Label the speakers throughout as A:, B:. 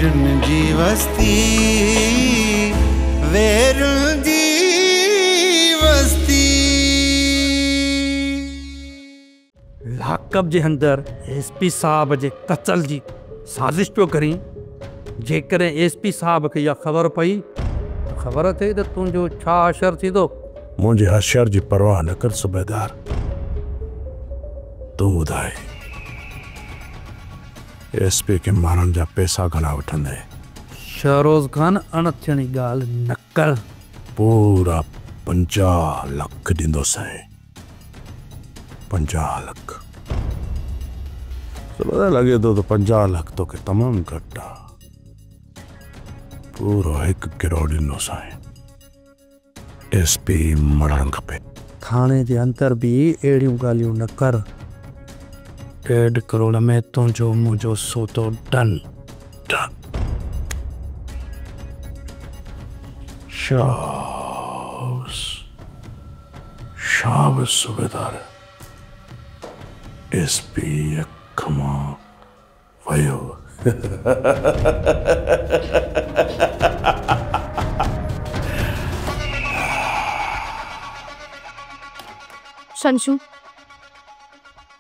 A: वेरुन जी वस्ती, वेरुन जी वस्ती।
B: लाकअप जे अंदर एसपी साहब जे कत्ल जी साजिश पियो करी। जेकर एसपी साहब के या खबर पई तो खबर थे तो तुझो छा असर थींदो।
C: मुझे असर जी परवाह न कर सूबेदार, तू ॿुधाए एसपी के मारन जा पैसा घणा वठंदे?
B: शहरोज खान अणथियणी गाल न कर।
C: पूरा 50 लाख ॾींदो साईं, 50 लाख। लगे तो 50 लाख तो के तमाम घट आ। पूरो 1 करोड़ ॾींदो साईं। एसपी मरण खपे।
B: थाने जे अंदर भी अहिड़ियूं ॻाल्हियूं न कर। 1.5 करोड़ में तुझो मुझो सौदो डन।
C: शाबाश सूबेदार। एसपी अख मां वयो।
D: शंशु,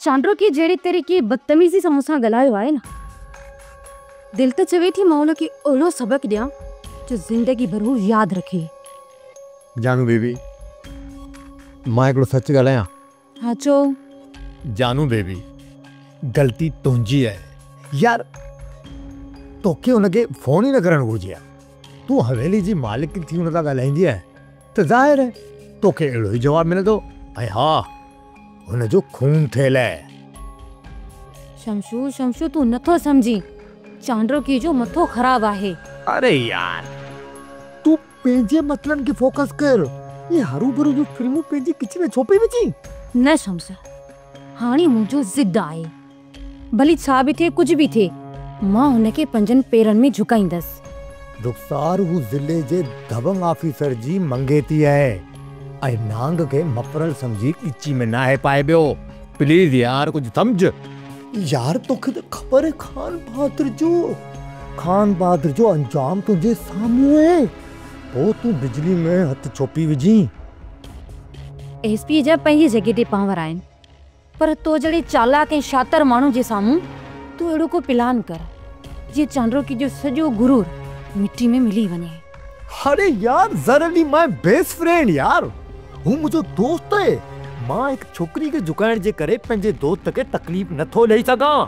D: चांड्रो की जेड़ी तेरी की बदतमीजी सां मूंसां ॻाल्हायो आहे न, दिल त चवे थी मां उनखे अहिड़ो सबक ॾियां जो ज़िंदगी भर हू यादि रखे।
E: जानू बेबी, मां हिकिड़ो सच ॻाल्हायां?
D: हाँ चओ।
E: जानू बेबी, ग़लती तुंहिंजी आहे यार। तोखे उनखे फ़ोन ई न करणु घुरिजे। तूं हवेली जी मालिक थी हुन सां ॻाल्हाईंदी आहे त ज़ाहिर आहे तोखे अहिड़ो ई जवाबु मिलंदो। ऐं हा, हुनजो खून थियल आहे।
D: शमशू तू नथो समझी, चांड्रो की जो मथो ख़राब आहे।
E: अरे यार, तू पंहिंजे मसलनि खे फोकस कर। ये हरू भरू जो फिल्मूं पंहिंजी किची में छो पई विझी?
D: न शम्स, हाणे मुंहिंजो ज़िद आहे। भली छा बि थिए, कुझु बि थिए, मां हुनखे 5 पेरनि में झुकाईंदसि।
E: रुखसार हू ज़िले जे दबंग ऑफिसर जी मंगेती आहे ऐं नांग के मफरल समझी किची में ना है पाए बियो। प्लीज यार कुछ समझ। यार तोखे तो खबर है खान बहादुर जो अंजाम तुझे सामने है। वो तू बिजली में हथ छोपी विझी।
D: एसपी जा पंहिंजी जगह ते पावर आहिनि, पर तो जड़े चालाक ऐं शातिर माण्हू जे साम्हूं तू अहिड़ो को प्लान कर जीअं चांड्रो की जो सॼो गुरूर मिट्टी में मिली वञे।
E: अरे यार ज़रली माय बेस्ट फ्रेंड यार, हूँ मुझो दोस्त है। मां एक छोकरी के झुकाइण जे करे पंहिंजे दोस्त के तकलीफ नथो ॾेई सघां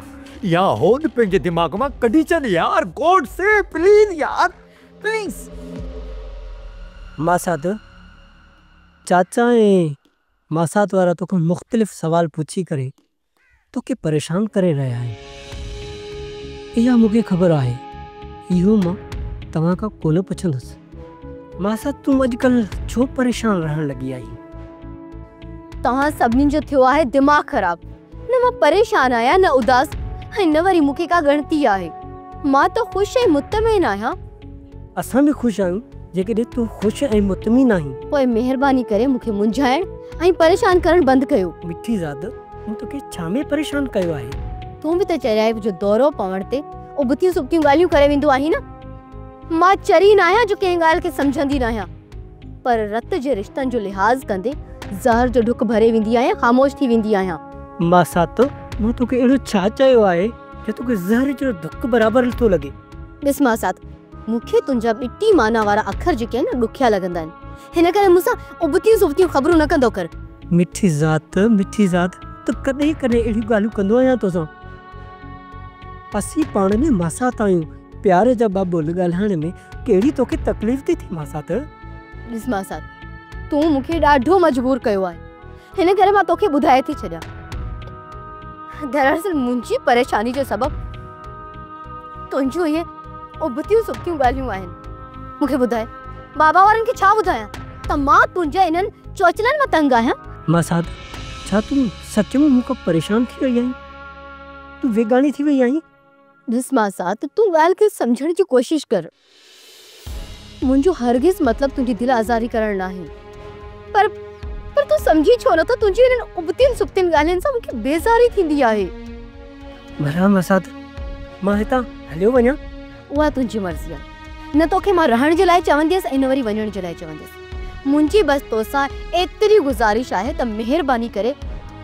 E: या होद पंहिंजे दिमाग मां कढी छॾ यार। गॉड से प्लीज यार, प्लीज।
F: मासाद चाचा ऐं मासाद वारा तोखे मुख़्तलिफ़ सवाल पूछी करे तोखे परेशान करे रहिया आहिनि। इहा मूंखे ख़बर आहे, इहो मां तव्हां खां कोन पुछंदुसि। मासाद तूं अॼुकल्ह छो परेशान रहण लॻी आई?
D: तव्हां सभिनी जो थियो आहे दिमाग़ ख़राब। न मां परेशान आहियां, न उदास, ऐं न वरी मूंखे का गणती आहे। मां त ख़ुशि ऐं मुतमइन आहियां।
F: असां बि ख़ुशि आहियूं जेकॾहिं तूं ख़ुशि ऐं मुतमइन आहीं।
D: पोइ महिरबानी करे मूंखे मुंझाइण ऐं परेशान करणु बंदि कयो।
F: मिठी ज़ाद, मूं तोखे छा में परेशान कयो आहे?
D: तूं बि त चरियाई जो दौरो पवण ते उबतियूं सुबतियूं ॻाल्हियूं करे वेंदो आहीं न। मां चरी न आहियां जो कंहिं ॻाल्हि खे सम्झंदी न आहियां, पर रत जे रिश्तनि जो लिहाज़ कंदे ज़हर जो ढुक भरे वेंदी आहियां, ख़ामोश थी वेंदी आहियां।
F: मासात, मां तोखे अहिड़ो छा चयो आहे जो तोखे ज़हर जो ढुक बराबरि थो लॻे?
D: ॾिस मासात, मूंखे तुंहिंजा ॿिटी माना वारा अखर जेके आहिनि न ॾुखिया लॻंदा आहिनि, हिन करे मूंसां उबतियूं सुबतियूं ख़बरूं न कंदो कर।
F: मिठी ज़ात, त कॾहिं कॾहिं अहिड़ियूं ॻाल्हियूं कंदो आहियां तोसां। असीं पाण में मासात आहियूं। प्यार जा बाबुल ॻाल्हाइण में कहिड़ी तोखे तकलीफ़ थी थिए मासात?
D: ॾिस मासात, तूं मूंखे ॾाढो मजबूर कयो आहे, हिन करे मां तोखे ॿुधाए थी छॾियां। दरअसल मुंहिंजी परेशानी जो सबबु तुंहिंजो इहे उबतियूं सुबतियूं ॻाल्हियूं आहिनि। मूंखे ॿुधाए, बाबा वारनि खे छा ॿुधायां त मां तुंहिंजे इन्हनि चोचलनि मां तंग आहियां?
F: मासात, छा तूं सच में मूंखां परेशान थी वई आहीं? तूं वेगानी थी वई आहीं?
D: ॾिस मासात, तूं ॻाल्हि खे सम्झण जी कोशिश कर। मुंहिंजो हरगिज़ मतिलबु तुंहिंजी दिलि आज़ारी करणु न आहे, पर तूं समझी छो नथो? तुंहिंजी इन्हनि उबतियुनि सुबतियुनि ॻाल्हियुनि सां मूंखे बेज़ारी थींदी आहे।
F: भला मासात, मां हितां हलियो वञा?
D: उहा तुंहिंजी मर्ज़ी आहे। न तोखे मां रहण जे लाइ चवंदसि ऐं न वरी वञण जे लाइ चवंदसि। मुंहिंजी बसि तोसां एतिरी गुज़ारिश आहे त महिरबानी करे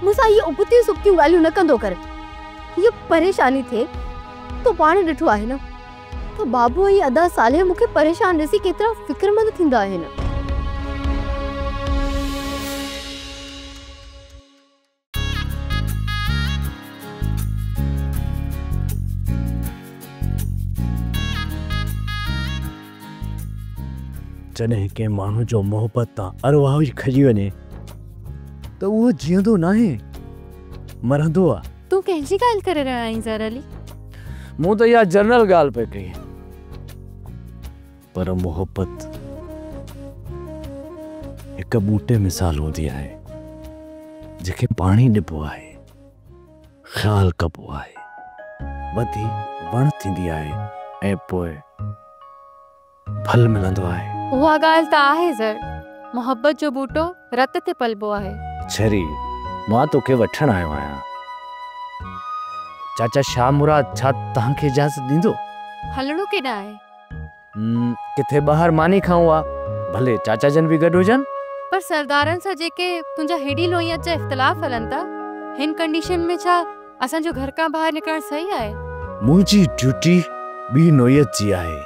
D: मूंसां इहे उबतियूं सुबतियूं ॻाल्हियूं न कंदो कर। हीअ परेशानी थिए तो पाण ॾिठो आहे न त बाबू ऐं अदा साले मूंखे परेशान ॾिसी केतिरा फ़िक्रमंद थींदा आहिनि।
E: जॾहिं कंहिं माण्हू जो मोहबत तां अरवाह ई खजी वञे त उहो जीअंदो नाहे, मरंदो आहे।
D: तूं कंहिंजी ॻाल्हि करे रहिया आहीं ज़हर अली?
E: मूं त इहा जनरल ॻाल्हि पे कई, पर मोहबत हिकु ॿूटे मिसाल हूंदी आहे जेके पाणी ॾिबो आहे, ख़्याल कबो आहे, वधी वण थींदी आहे ऐं पोइ फल मिलंदो आहे।
G: उहा ॻाल्हि त आहे ज़र, मोहब्बत जो बूटो रत ते पलबो आहे।
E: छरी, मां तोखे वठण आयो आहियां। चाचा शाह मुराद छा तव्हांखे इजाज़त ॾींदो?
G: हलणो केॾांहुं आहे?
E: किथे ॿाहिरि मानी खाऊं आ, भले चाचा जन बि गॾु हुजनि।
G: पर सरदारनि सां जेके तुंहिंजा हेॾी लोहियत जा इख़्तिलाफ़ हलनि था, हिन कंडीशन में छा असांजो घर खां ॿाहिरि निकिरणु सही आहे?
E: मुंहिंजी ड्यूटी ॿी नोयत जी आहे,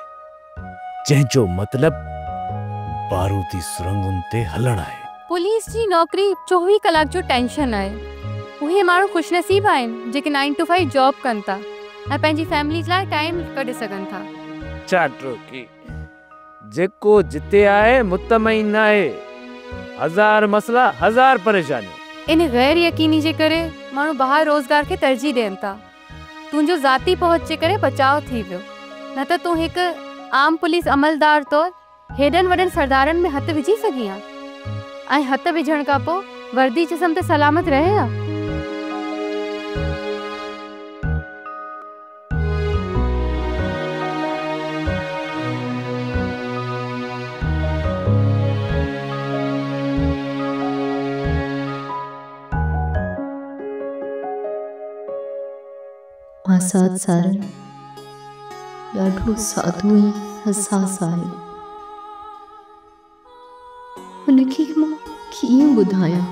E: जंहिंजो मतिलबु बारूदी सुरंगुनि ते हलणु आहे।
G: पुलिस जी नौकरी 24 कलाक जो टेंशन आहे। उहे माण्हू ख़ुशनसीब आहिनि जेके 9 to 5 जॉब कनि था ऐं पंहिंजी फैमिली लाइ टाइम कढी सघनि था।
E: चाटरोकी जेको जिते आहे मुतमईन न आहे, हज़ार मसला हज़ार परेशानियूं।
G: इन गैर यकीनी जे करे माण्हू ॿाहिरि रोज़गार खे तरजीह ॾियनि था। तुंहिंजो ज़ाती पहुच जे करे बचाव थी वियो, न त तूं हिकु आम पुलिस अमलदार तौरु हेॾनि वॾनि सरदारनि में हथ विझी सघी आहे ऐं हथ विझण खां पोइ वर्दी जिस्म ते सलामत रहे हा।
D: आसाद सारन ॾाढो साधू ऐं हसास आहे। हुनखे मां कीअं ॿुधायां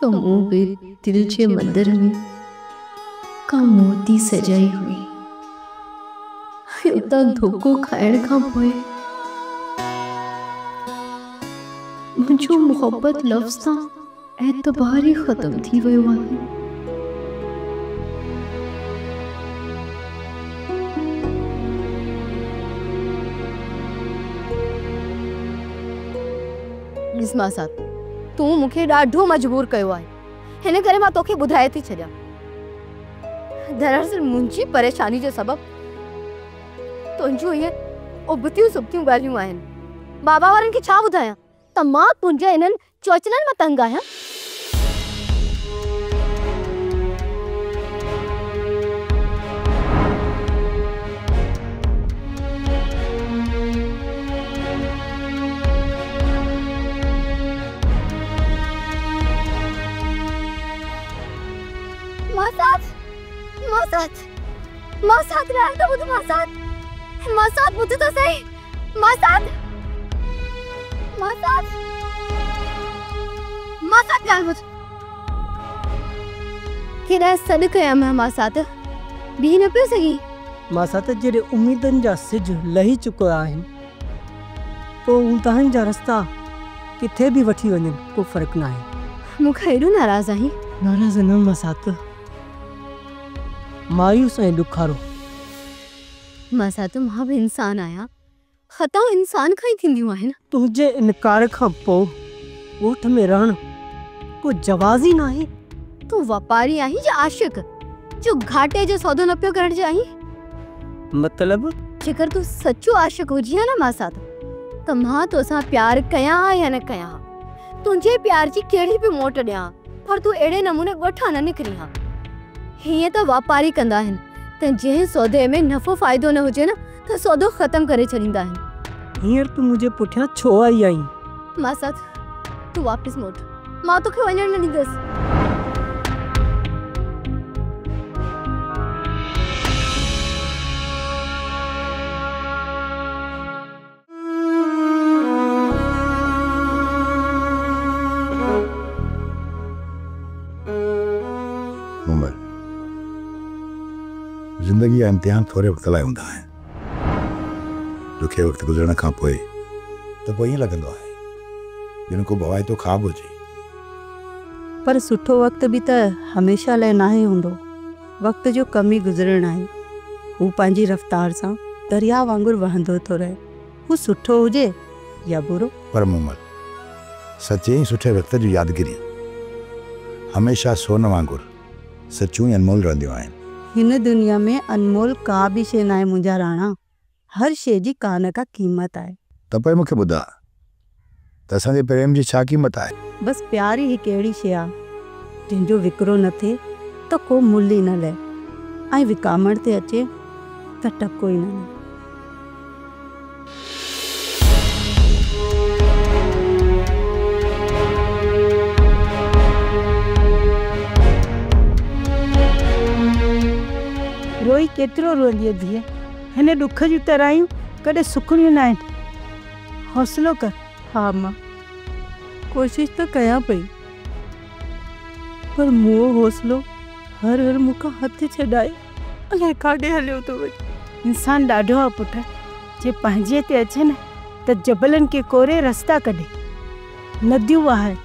D: त मूं बि दिलि जे मंदर में का मूर्ति सजाई हुई ऐं उतां धोखो खाइण खां पोइ मुंहिंजो मोहब्बत लफ़्ज़ सां एतबार ई ख़तम थी वियो आहे। तूं मूंखे ॾाढो मजबूर कयो आहे, हिन करे मां तोखे ॿुधाए थी छॾियां। दरअसल मुंहिंजी परेशानी जो सबबु तुंहिंजूं इहे उबतियूं सुबतियूं ॻाल्हियूं आहिनि। बाबा वारनि खे छा ॿुधायां त मां तुंहिंजे इन्हनि चोचलनि मां तंग आहियां। मासात रहण तो ॿुध मासात ॿुध त सही। मासात ॻाल्हि ॿुध। केॾा सॾु कया मां मासात, बीह न पियो सघी।
F: मासात जहिड़े उमेदनि जा सिज लही चुका आहिनि, पोइ तव्हां जा रस्ता किथे बि वठी वञनि को फ़र्क़ु न आहे।
D: मूंखां एॾो नाराज़ आहीं?
F: नाराज़ न मासात, मायूस ऐं ॾुखारो।
D: मासात मां बि इंसान आहियां, ख़ताऊं इंसान खां ई थींदियूं आहिनि।
F: तुंहिंजे इनकार खां पोइ ॻोठ में रहण को जवाज़ ई न आहे।
D: तूं वापारी आहीं या आशिक जो घाटे जो सौदो न पियो करण जे आहीं?
F: मतलब
D: जेकर तूं सच्चो आशिक हुजी न मासात, त मां तोसां प्यार कयां या न कयां, तुंहिंजे प्यार जी कहिड़ी बि मोट ॾियां, पर तूं अहिड़े नमूने ॻोठा न निकिरी हा। हीअं त वापारी कंदा आहिनि त जंहिं सौदे में नफ़ो फ़ाइदो न हुजे न त सौदो ख़तम करे छॾींदा आहिनि।
F: हींअर तूं मुंहिंजे पुठियां छो आई आहीं?
D: मासात तूं वापसि मोट, मां तोखे वञण न ॾींदसि।
C: ज़िंदगी जा इम्तिहान थोड़े वक्त लाइ हूंदा आहिनि। ॾुखे वक़्तु गुज़रण खां पोइ त पोइ ईअं लॻंदो आहे ॼण को भवाइतो ख़्वाबु हुजे।
H: पर सुठो वक़्तु बि त हमेशह लाइ नाहे हूंदो। वक़्त जो कम ई गुज़रणु आहे। हू पंहिंजी रफ़्तार सां दरिया वांगुरु वहंदो थो रहे। हू सुठो हुजे या बुरो।
C: पर मूमल सचे ई सुठे वक़्त जी यादगिरी हमेशह सोन वांगुरु सचूं ई अनमोल रहंदियूं आहिनि।
H: हिन दुनिया में अनमोल का बि शइ नाहे मुंहिंजा राणा। हर शइ जी का न का क़ीमत आहे।
C: त पोइ मूंखे ॿुधा त असांजे प्रेम जी छा क़ीमत आहे?
H: बसि प्यार ई हिकु अहिड़ी शइ आहे जंहिंजो विकिरो न थिए त को मुल ई न लहे ऐं विकामण ते अचे त टको ई न लहे।
I: रोई केतिरो रोंदी धीअ। हिन ॾुख जूं तरायूं कॾहिं सुखड़ियूं न आहिनि। हौसलो कर।
H: हा मां कोशिश त कयां पई पर मुंहिंजो हौसलो हर हर मूंखां हथ छॾाए अलाए काॾे हलियो थो वञे।
I: इंसान ॾाढो आहे पुट। जे पंहिंजे ते अचे न त जबलनि खे कोरे रस्ता कढे। नदियूं वहाए।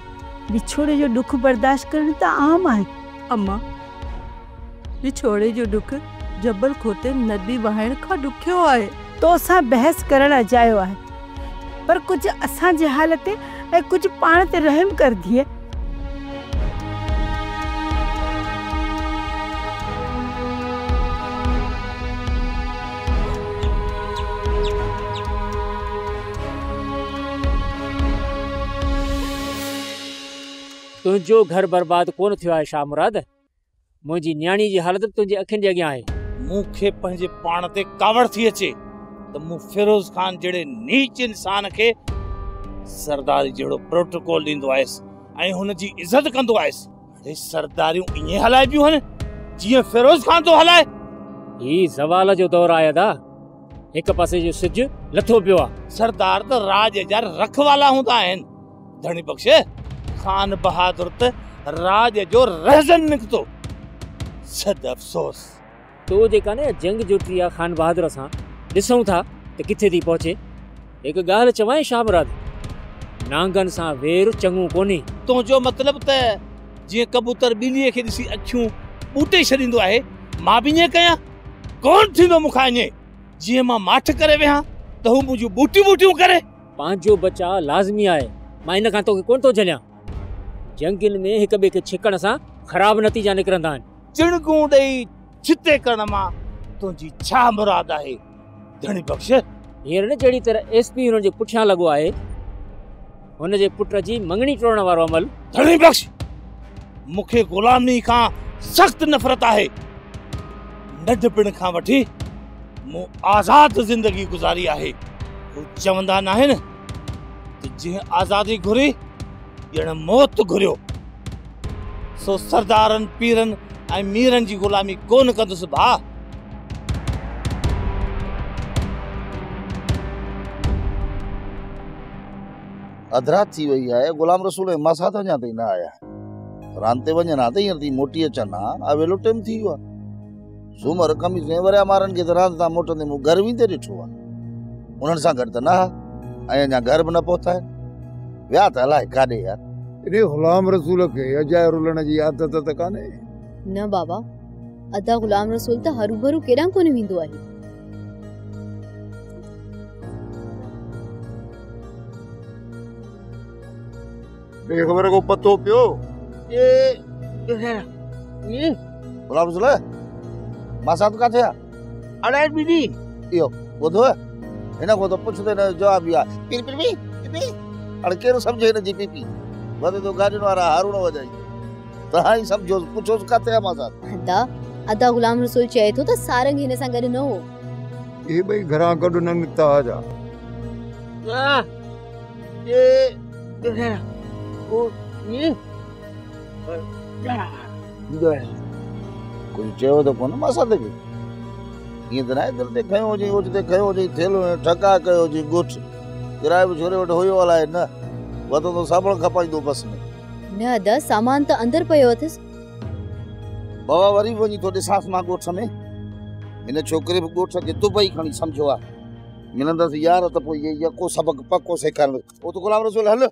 I: विछोड़े जो ॾुख बर्दाश्त करणु त आम आहे।
H: अम्मा विछोड़े जो ॾुख जबल खोते नदी वहाइण खां ॾुखियो आहे।
I: तो सां बहस करणु अजायो आहे पर कुझु असांजे हाल ते ऐं कुझु पाण ते रहम कर धीअ।
F: तुंहिंजो घर बर्बाद कोन थियो आहे शाह मुराद। मुंहिंजी न्याणी जी हालत तुंहिंजे अखियुनि जे अॻियां आहे।
J: मूंखे पंहिंजे पाण ते कावड़ थी अचे त मूं फिरोज खान जहिड़े नीच इंसान खे सरदारी जहिड़ो प्रोटोकॉल ॾींदो आयसि ऐं हुन जी इज़त कंदो आयसि। अरे सरदारियूं ईअं हलाइबियूं आहिनि जीअं फिरोज खान थो हलाए।
F: ही ज़वाल जो दौर आहे अदा। हिक पासे जो सिज लथो पियो आहे।
J: सरदार त राज जा रखवाला हूंदा आहिनि। धणी बख्श खान बहादुर त राज जो रहज़न निकितो। सद अफ़सोस
F: तो जेका न जंग जुटी आहे खान बहादुर सां ॾिसूं था त किथे थी पहुचे। हिकु ॻाल्हि चवां शाह मुराद, नांगनि सां वेर चङो कोन्हे।
J: तुंहिंजो मतिलबु त जीअं कबूतर ॿिलीअ खे ॾिसी अखियूं ॿूटे छॾींदो आहे मां बि ईअं कयां? कोन थींदो मूंखां ईअं। जीअं मां माठ करे वियां त हू मुंहिंजूं ॿूटियूं करे।
F: पंहिंजो बचा लाज़मी आहे। मां इन खां तोखे कोन थो झलियां। जंगियुनि में हिक ॿिए खे छिकण सां ख़राब नतीजा निकिरंदा आहिनि।
J: चिणगूं ॾेई छिते करण मां तुंहिंजी छा मुराद आहे? धणी बख्श
F: हींअर न जहिड़ी तरह एसपी हुन जे पुठियां लॻो आहे हुन जे पुट जी मंगणी टोड़ण वारो अमल।
J: धणी बख्श मूंखे ग़ुलामी खां सख़्त नफ़रत आहे। नंढपिण खां वठी मूं आज़ाद ज़िंदगी गुज़ारी आहे। हू चवंदा न आहिनि त जीअं आज़ादी घुरी ॼण मौत घुरियो। सो सरदारनि पीरनि ऐं मीरनि जी ग़ुलामी कोन कंदुसि भाउ।
K: अधरात थी वई आहे। गुलाम रसूल मासा त अञा ताईं न आया। रान ते वञनि हा त हींअर थी मोटी अचनि हा। अवेलो टाइम थी वियो आहे। सूमर कमीज़ में वरिया मारनि खे त रांदि तां मोटंदे मूं घर वेंदे ॾिठो आहे। उन्हनि सां गॾु त न ऐं अञा घर बि न पहुता आहिनि। विया त अलाए काॾे यार।
L: एॾे ग़ुलाम रसूल खे अजाए रुलण जी आदत त कान्हे।
D: न बाबा, अदा ग़ुलाम रसूल त हरू भरू केॾां कोन वेंदो आहे।
L: बेख़बर को पतो पियो?
K: गुलाम रसूल मासात काथे आहे?
J: अड़े बीडी
K: इहो ॿुधो हिन को त पुछंदे न जवाब ई आहे पीर पीर पीर। हाणे केरु सम्झे हिन जी पीपी? वधे तो गाॾियुनि वारा हारून वॼाई। तव्हां ई सम्झोसि पुछोसि काथे आहे मासात।
D: अदा ग़ुलाम रसूल चए थो त सारंग हिन सां गॾु न हो।
L: ये ॿई घरां गॾु न निकिता हुआ।
K: कुझु चयो त कोन मासात खे? ईअं त न आहे दिलि ते खयो हुजे ओच ते खयो हुजे थेलो ठका कयो हुजे ॻोठ किराए बि छोरे वटि हुयो हलाए न। वधो तो साबण खपाईंदो बस में।
D: न अदा सामान त अंदर पियो अथसि।
K: बाबा वरी वञी तो ॾिसांसि मां ॻोठ में। इन छोकिरे बि ॻोठ खे दुबई खणी सम्झो आहे मिलंदसि यार त पोइ इहे यको सबक़ पको सेखारण ओ त गुलाम रसूल हल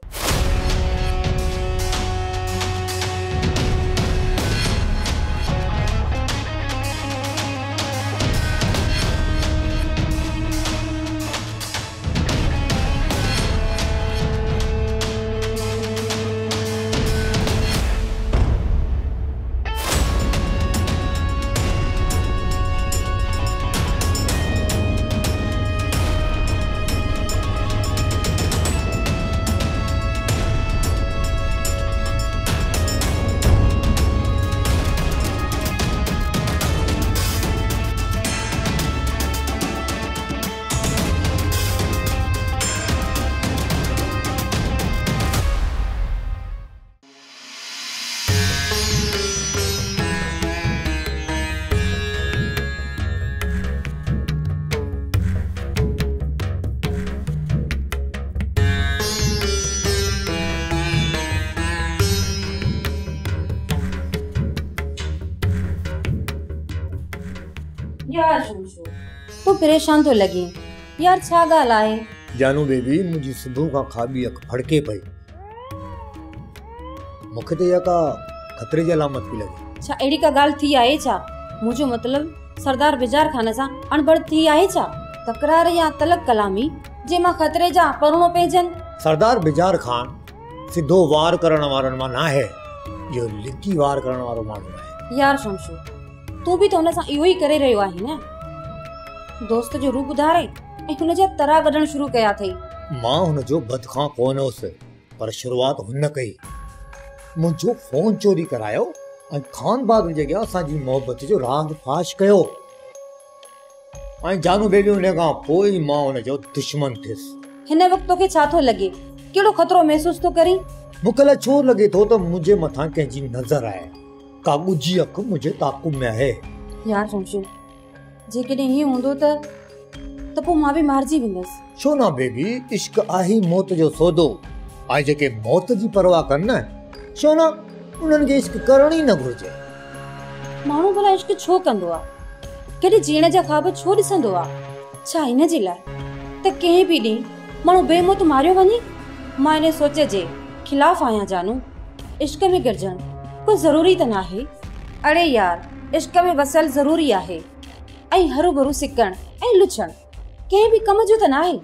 M: यार शमशू तू परेशान तो लगी यार छा ॻाल्हि आहे
E: जानू बेबी मुझी सुबह का खाबी अख फड़के पई मुखे तो या का खतरे जी अलामत पई लगे
M: छा अहिड़ी का ॻाल्हि थी आहे छा मुंहिंजो मतिलबु सरदार बिजार खान सां अणबड़ थी आहे छा तकरार या तलक कलामी जे मां खतरे जा परणो पइजनि
E: सरदार बिजार खान सिधो वार करण वारनि मां ना है जो लिकी वार करण वारो माण्हू आहे
M: यार शमशू तू भी तो हुन सां इहो ई करे रहियो आहीं न दोस्त जो रूप उधारे ऐं हुन जा तरा कढण शुरू कया अथई
E: मां हुन जो बद खां कोन हुअसि पर शुरुआत हुन कई मुंहिंजो फोन चोरी करायो ऐं खान बाग जे अॻियां असांजी मोहबत जो राग फाश कयो ऐं जानू बेबी हुन खां पोइ मां हुन जो दुश्मन थियसि
M: हिन वक़्त तोखे छा थो लॻे कहिड़ो ख़तरो महसूस थो करीं
E: मूंखे लाइ छो लॻे थो त मुंहिंजे मथां कंहिंजी नज़र आहे का ॻुझी अख मुंहिंजे ताक़ुब में आहे
M: यार शमशू जेकॾहिं हीअं हूंदो त पोइ मां बि मारिजी वेंदसि
E: छो न बेबी इश्क आहे मौत जो सौदो ऐं जेके मौत जी परवाह कनि न छो न उन्हनि खे इश्क करण ई न घुरिजे
M: माण्हू भला इश्क छो कंदो आहे कॾहिं जीअण जा ख़्वाब छो ॾिसंदो आहे छा हिन जे लाइ त कंहिं बि ॾींहुं माण्हू बेमौत मारियो वञे मां इन सोच जे खिलाफ़ आहियां जानू इश्क में गिरजणु कोई ज़रूरी त नाहे अड़े यार इश्क में वसल ज़रूरी आहे ऐं हरू भरू सिकण ऐं लुछण कंहिं बि कम जो त नाहे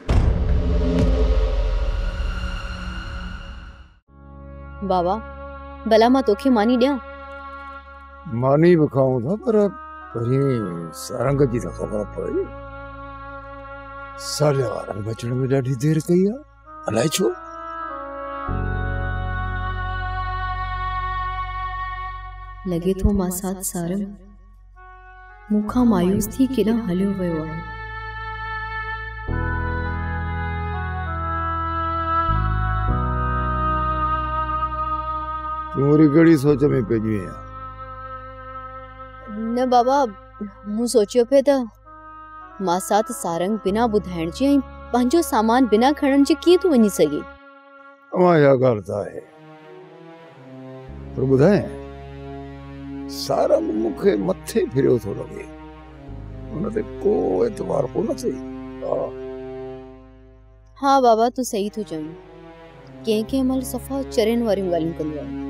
D: बाबा भला मां तोखे मानी ॾियां
L: मानी भी खाऊं था पर सारंग जी त ख़बर पई साले वारनि बचण में ॾाढी देर कई आहे अलाए छो
D: लगे थो मां साथ सारंग मूंखां मायूस थी केॾां हलियो वियो आहे
L: तूं वरी कहिड़ी सोच में पइजी आहीं
D: न बाबा मूं सोचियो पियो त मां साथ सारंग बिना ॿुधाइण जे ऐं पंहिंजो सामान बिना खणण जे कीअं थो वञी सघे
L: अवां इहा ॻाल्हि त आहे पर ॿुधाए सारंग मूंखे मथे फिरियो थो लॻे हुन ते को एतबार कोन अथई
D: हाँ बाबा तू सही थो चईं कंहिं कंहिं महिल सफ़ा चरनि वारियूं ॻाल्हियूं कंदो आहे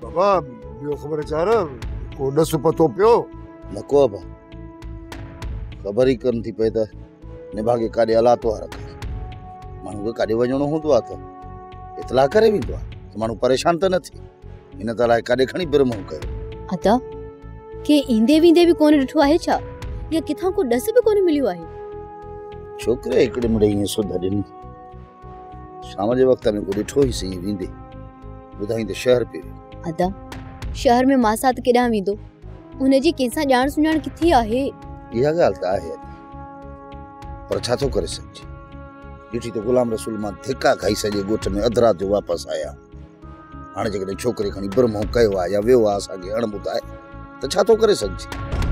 L: बाबा ॿियो ख़बर चार को ॾस पतो पियो
K: न को अब ख़बर ई कोन थी पए त निभागे काॾे हला थो रखे माण्हू खे काॾे वञिणो हूंदो आहे त इतलाह करे वेंदो आहे त माण्हू परेशान त न थिए हिन त लाइ काॾे खणी बिरमूं कयो
D: अदा के ईंदे वेंदे बि कोन ॾिठो आहे छा या किथां को ॾस बि कोन मिलियो आहे
K: छोकिरे हिकिड़े मिड़े ईअं सुध ॾिनी शाम जे वक़्त में को ॾिठो ई सही वेंदे ॿुधाई त शहर पियो
D: अदा शहर में मां साथ केॾां वेंदो हुनजी कंहिंसां ॼाण सुञाण किथे आहे
K: इहा ॻाल्हि त आहे पर छा थो करे सघिजे ॾिठी त गुलाम रसूल मां धिका खाई सॼे ॻोठ में अधु राति जो वापसि आया हाणे जेकॾहिं छोकिरे खणी बिरमो कयो आहे या वियो आहे असांखे अण ॿुधाए त छा थो करे सघिजे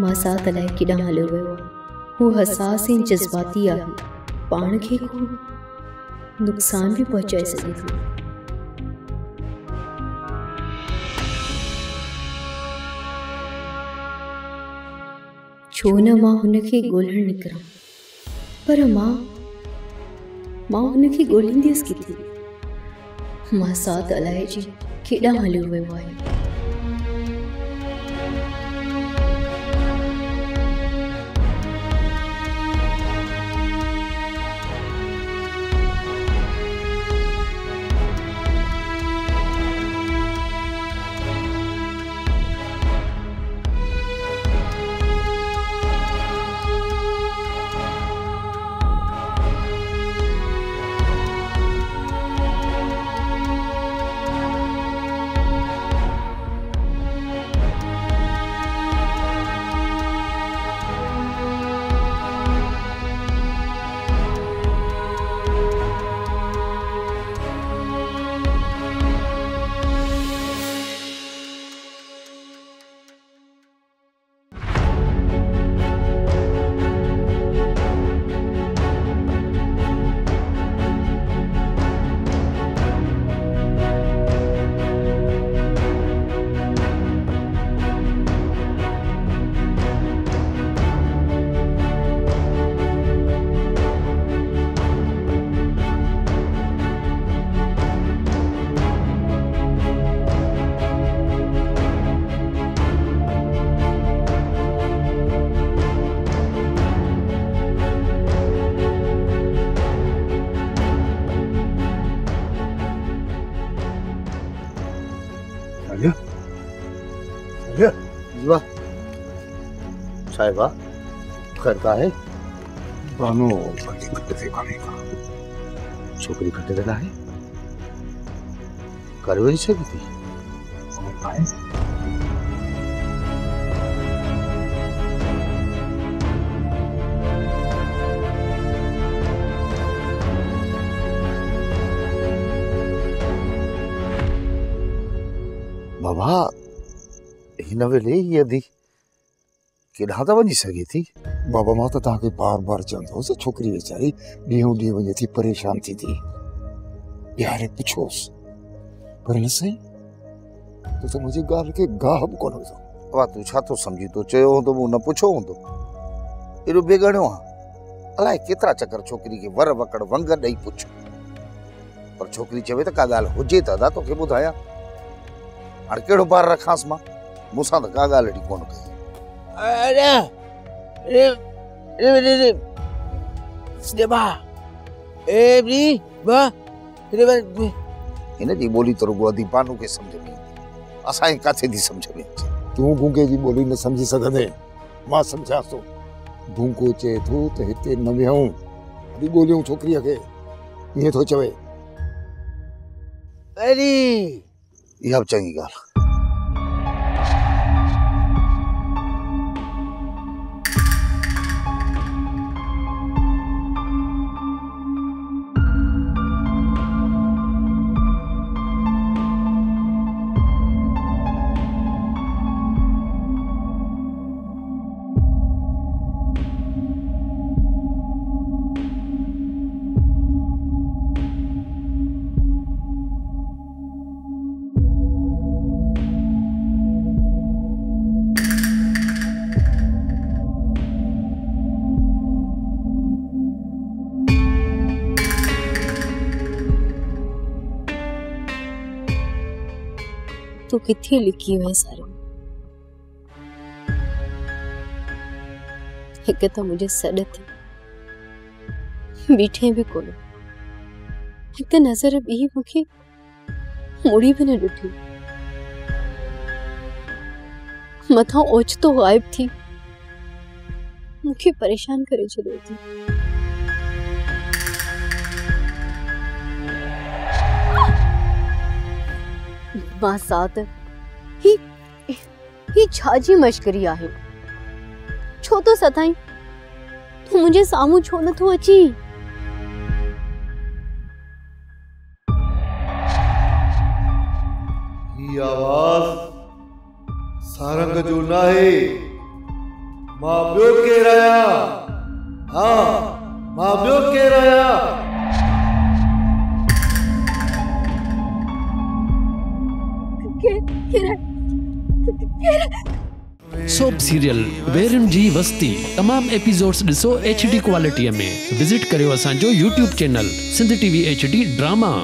D: मां साथ अलाए केॾां हलियो वियो आहे। हू हसास ऐं जज़्बाती आहे, पाण खे को नुक़सान बि पहुचाए सघे थो। छो न मां हुनखे ॻोल्हण निकिरां, पर मां हुनखे ॻोल्हींदसि किथे। मां साथ अलाए जे केॾां हलियो वियो आहे।
K: साहिबा करता है
L: बानो बड़ी खटते खाने का
K: छोकरी खटे देना है कर वही सकी थी। बाबा हिन वेले यदि केॾां त वञी सघे थी।
L: बाबा मां त तव्हांखे बार बार चवंदोसि छोकिरी वीचारी ॾींहों ॾींहुं वञे थी परेशान थी थी ॿीहारे पुछोसि पर न सही तो त मुंहिंजी ॻाल्हि खे गाह बि कोन विधो।
K: बाबा तूं छा थो सम्झी, तो चयो हूंदो मूं न पुछो हूंदो। एॾो बेगणियो आहे, अलाए केतिरा चकर छोकिरी खे वर वकड़ वंग ॾेई पुछ, पर छोकिरी चवे त का ॻाल्हि हुजे त अदा तोखे ॿुधायां। हाणे कहिड़ो बार रखांसि मां, मूंसां त का ॻाल्हि अहिड़ी कोन कई। हिन जी ॿोली त रुॻो अधी बानू खे सम्झ में ईंदी, असांखे काथे थी सम्झ में अचे।
L: तूं गूंगे जी ॿोली न सम्झी सघंदे, मां सम्झांसि थो। गूंगो चए थो त हिते न विहऊं, अॼु ॻोल्हियूं छोकिरीअ खे, ईअं थो चवे।
K: इहा बि चङी ॻाल्हि।
D: तू किथे लिखी हुई सारो, हिक त मुझे सॾ थी बीठे भी कोन, हिक नज़र ॿी मूंखे मुड़ी भी न ॾिठी, मथां ओचितो गायब थी मूंखे परेशान करे छॾियो थी। मां साथ ही छाजी मश्करी आहे, छो तो सताई तू मुझे सामू छो न थो अची।
A: ये आवाज सारंग जो ना है, मां ॿियो केरु आहियां? हा मां ॿियो केरु आहियां?
N: सोप सीरियल वेरन जी वस्ती तमाम एपिसोड्स ॾिसो HD क्वालिटीअ में। विजिट करियो असांजो YouTube channel Sindh TV HD drama.